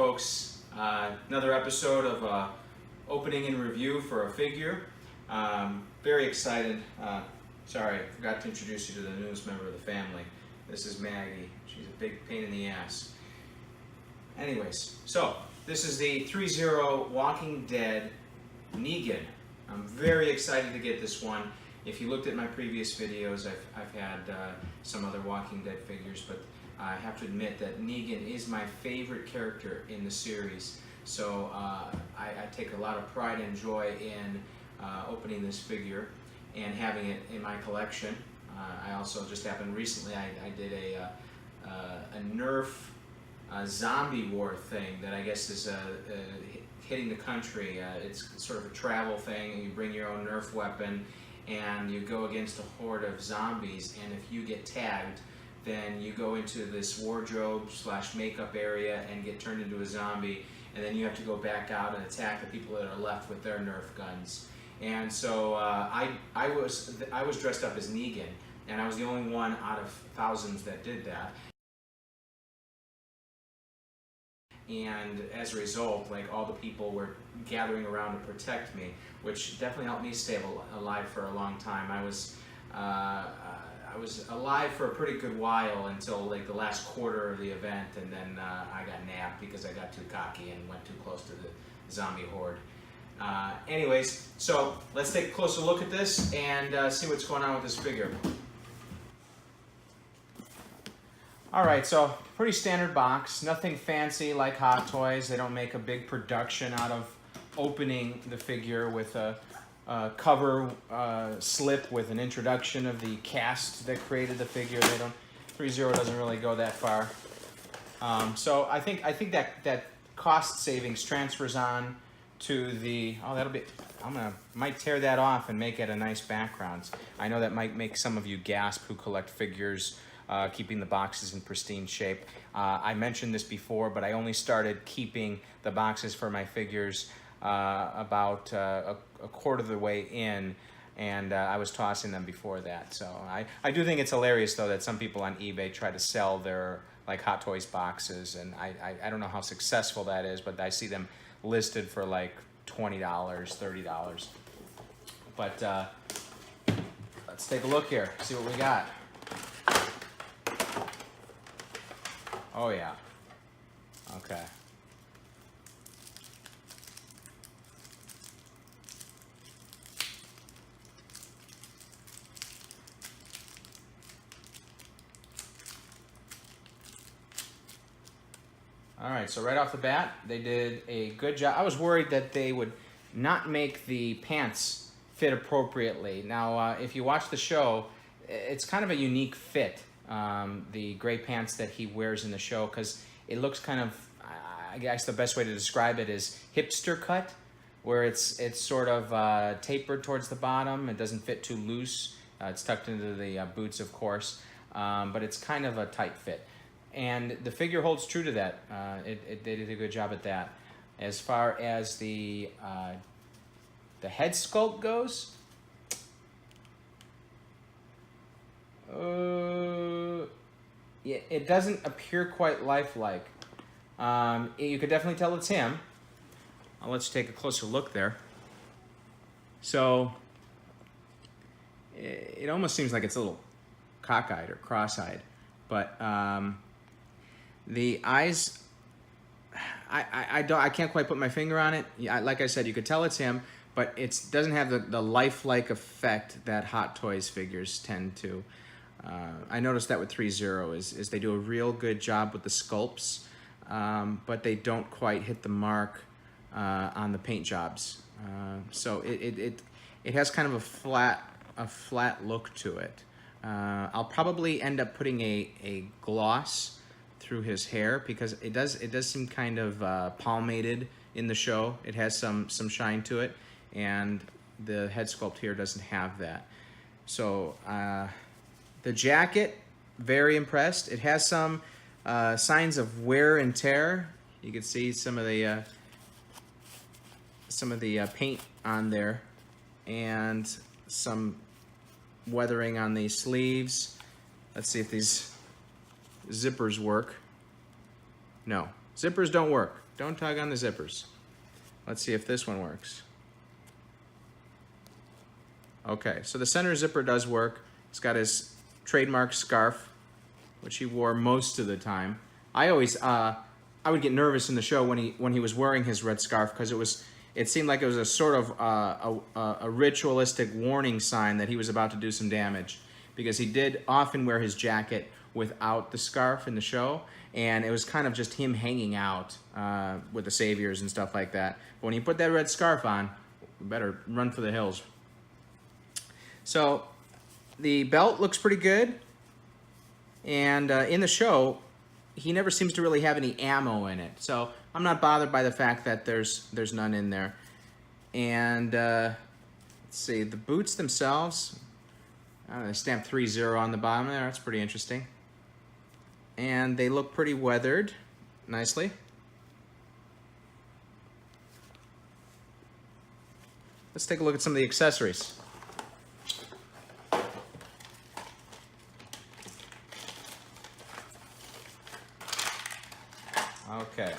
folks. Another episode of opening and review for a figure. Very excited. Sorry, I forgot to introduce you to the newest member of the family. This is Maggie. She's a big pain in the ass. Anyways, so this is the THREEZERO Walking Dead Negan. I'm very excited to get this one. If you looked at my previous videos, I've had some other Walking Dead figures, but I have to admit that Negan is my favorite character in the series. So I take a lot of pride and joy in opening this figure and having it in my collection. I also just happened recently, I did a Nerf zombie war thing that I guess is hitting the country. It's sort of a travel thing, and you bring your own Nerf weapon and you go against a horde of zombies, and if you get tagged, then you go into this wardrobe / makeup area and get turned into a zombie, and then you have to go back out and attack the people that are left with their Nerf guns. And so I was dressed up as Negan, and I was the only one out of thousands that did that. And as a result, like, all the people were gathering around to protect me, which definitely helped me stay alive for a long time. I was alive for a pretty good while until like the last quarter of the event, and then I got nabbed because I got too cocky and went too close to the zombie horde. Anyways, so let's take a closer look at this and see what's going on with this figure. Alright, so pretty standard box, nothing fancy like Hot Toys. They don't make a big production out of opening the figure with a cover slip with an introduction of the cast that created the figure. THREEZERO doesn't really go that far. So I think that cost savings transfers on to the, might tear that off and make it a nice background. I know that might make some of you gasp who collect figures, keeping the boxes in pristine shape. I mentioned this before, but I only started keeping the boxes for my figures about a quarter of the way in, and I was tossing them before that. So I do think it's hilarious, though, that some people on eBay try to sell their like Hot Toys boxes, and I don't know how successful that is, but I see them listed for like $20, $30. But let's take a look here, see what we got. Oh yeah, okay. All right, so right off the bat, they did a good job. I was worried that they would not make the pants fit appropriately. Now, if you watch the show, it's kind of a unique fit, the gray pants that he wears in the show, because it looks kind of, I guess the best way to describe it is hipster cut, where it's sort of tapered towards the bottom. It doesn't fit too loose. It's tucked into the boots, of course, but it's kind of a tight fit. And the figure holds true to that. They did a good job at that. As far as the head sculpt goes, yeah, it doesn't appear quite lifelike. You could definitely tell it's him. I'll let you take a closer look there. So it almost seems like it's a little cockeyed or cross-eyed, but the eyes, I can't quite put my finger on it. Like I said, you could tell it's him, but it doesn't have the lifelike effect that Hot Toys figures tend to. I noticed that with THREEZERO is they do a real good job with the sculpts, but they don't quite hit the mark on the paint jobs. So it has kind of a flat look to it. I'll probably end up putting a gloss through his hair, because it does seem kind of palmated in the show. It has some shine to it, and the head sculpt here doesn't have that. So the jacket, very impressed. It has some signs of wear and tear. You can see some of the paint on there, and some weathering on the sleeves. Let's see if these zippers work. No, Zippers don't work. Don't tug on the zippers. Let's see if this one works. Okay, so the center zipper does work. He's got his trademark scarf, which he wore most of the time. I always, I would get nervous in the show when he was wearing his red scarf, because it seemed like it was a sort of a ritualistic warning sign that he was about to do some damage, because he did often wear his jacket without the scarf in the show, and it was kind of just him hanging out with the saviors and stuff like that. But when he put that red scarf on, we better run for the hills. So the belt looks pretty good, and in the show, he never seems to really have any ammo in it. So I'm not bothered by the fact that there's none in there. And let's see, the boots themselves, they stamped 3-0 on the bottom there. That's pretty interesting. And they look pretty weathered nicely. Let's take a look at some of the accessories. Okay,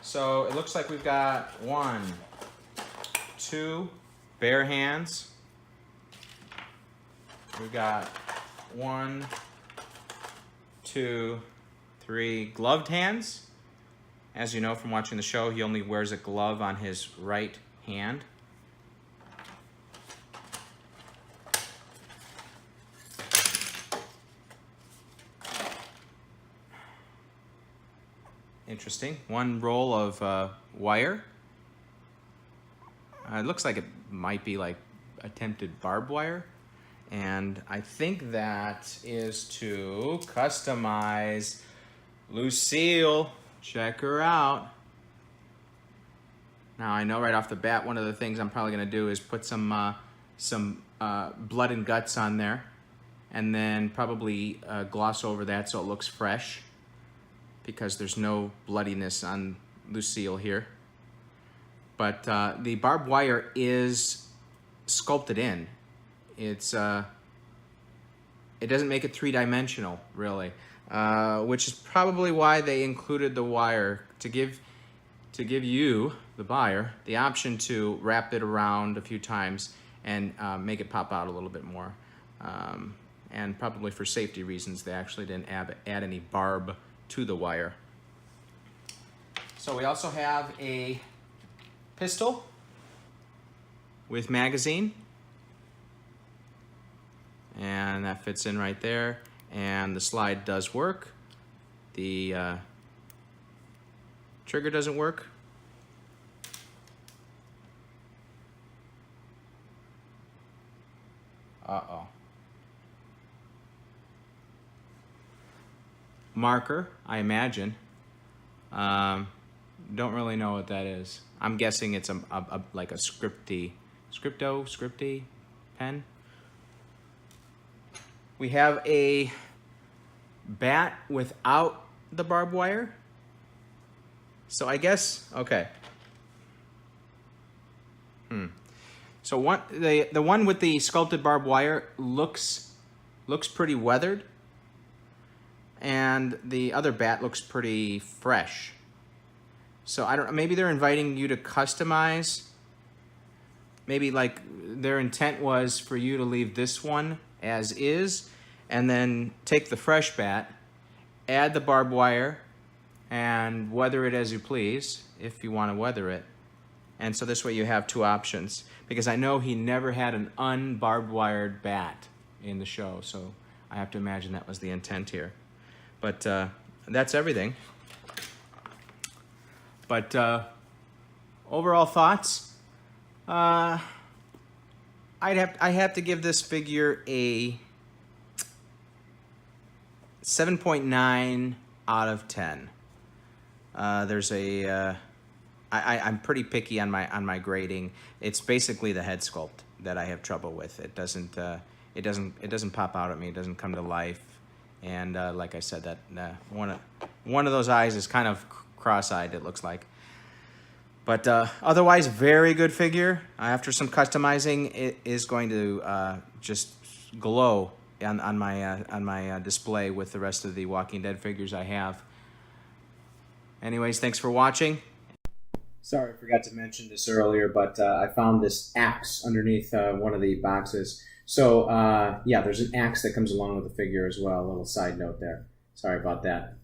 so it looks like we've got 1, 2 bare hands. We've got 1, 2, 3 gloved hands. As you know from watching the show, he only wears a glove on his right hand. Interesting. 1 roll of wire. It looks like it might be like attempted barbed wire. And I think that is to customize Lucille. Check her out. Now I know right off the bat, one of the things I'm probably going to do is put some blood and guts on there, and then probably gloss over that so it looks fresh, because there's no bloodiness on Lucille here. But the barbed wire is sculpted in. It doesn't make it 3-dimensional, really, which is probably why they included the wire to give you, the buyer, the option to wrap it around a few times and make it pop out a little bit more. And probably for safety reasons, they actually didn't add any barb to the wire. So we also have a pistol with magazine, and that fits in right there, and the slide does work. The trigger doesn't work. Uh-oh. Marker, I imagine. Don't really know what that is. I'm guessing it's like a scripty pen. We have a bat without the barbed wire. So I guess, okay. So the one with the sculpted barbed wire looks pretty weathered, and the other bat looks pretty fresh. So I don't know, maybe they're inviting you to customize. Maybe like their intent was for you to leave this one as is, and then take the fresh bat, add the barbed wire, and weather it as you please, if you want to weather it. And so this way you have 2 options, because I know he never had an unbarbed wired bat in the show, so I have to imagine that was the intent here. But that's everything. But overall thoughts, I have to give this figure a 7.9 out of 10. There's a I'm pretty picky on my grading. It's basically the head sculpt that I have trouble with. It doesn't pop out at me. It doesn't come to life. And like I said, that one of those eyes is kind of cross-eyed, it looks like. But otherwise, very good figure. After some customizing, it is going to just glow on my display with the rest of the Walking Dead figures I have. Anyways, thanks for watching. Sorry, I forgot to mention this earlier, but I found this axe underneath one of the boxes. So, yeah, there's an axe that comes along with the figure as well. A little side note there. Sorry about that.